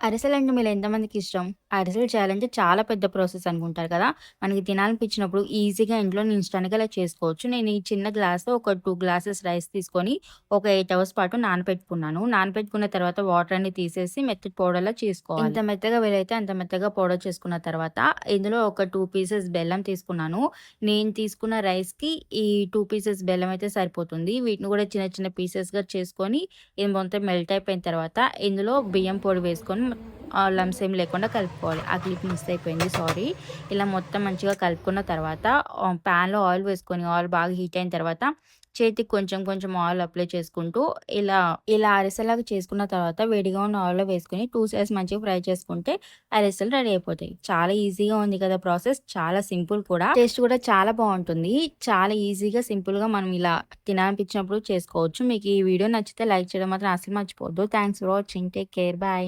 అరిసెలంటే మీలో ఎంతమందికి ఇష్టం? అరిసెలు చేయాలంటే చాలా పెద్ద ప్రాసెస్ అనుకుంటారు కదా! మనకి తినాలనిపించినప్పుడు ఈజీగా ఇంట్లోనే ఇన్‌స్టాంట్‌గా ఇలా చేసుకోవచ్చు. నేను ఈ చిన్న గ్లాస్‌తో ఒక 2 గ్లాసెస్ రైస్ తీసుకొని ఒక 8 అవర్స్ పాటు నానబెట్టుకున్నాను. నానబెట్టుకున్న తర్వాత వాటర్ అన్ని తీసేసి మెత్తటి పౌడర్‌లా చేసుకోవాలి. ఎంత మెత్తగా వీలైతే అంత మెత్తగా పౌడర్ చేసుకున్న తర్వాత ఇందులో ఒక 2 పీసెస్ బెల్లం తీసుకున్నాను. నేను తీసుకున్న రైస్‌కి ఈ 2 పీసెస్ బెల్లం అయితే సరిపోతుంది. వీటిని కూడా చిన్న చిన్న పీసెస్‌గా చేసుకొని ఇది మొత్తం మెల్ట్ అయిపోయిన తర్వాత ఇందులో బియ్యం పొడి వేసుకొని లంప్స్ ఏం లేకుండా కలుపుకోవాలి. ఆ క్లిప్ మిస్ అయిపోయింది సారీ. ఇలా మొత్తం మంచిగా కలుపుకున్న తర్వాత పాన్‌లో ఆయిల్ వేసుకొని ఆయిల్ బాగా హీట్ అయిన తర్వాత చేతికి కొంచెం కొంచెం ఆయిల్ అప్లై చేసుకుంటూ ఇలా ఇలా అరిసెలాగా చేసుకున్న తర్వాత వేడిగా ఉన్న ఆయిల్‌లో వేసుకొని 2 సైడ్స్ మంచిగా ఫ్రై చేసుకుంటే అరిసెలు రెడీ అయిపోతాయి. చాలా ఈజీగా ఉంది కదా ప్రాసెస్. చాలా సింపుల్ కూడా. టేస్ట్ కూడా చాలా బావుంటుంది. చాలా ఈజీగా సింపుల్‌గా మనం ఇలా తినాలనిపించినప్పుడు చేసుకోవచ్చు. మీకు ఈ వీడియో నచ్చితే లైక్ చేయడం మాత్రం అస్సలు మర్చిపోవద్దు. Thanks for watching. Take care. Bye.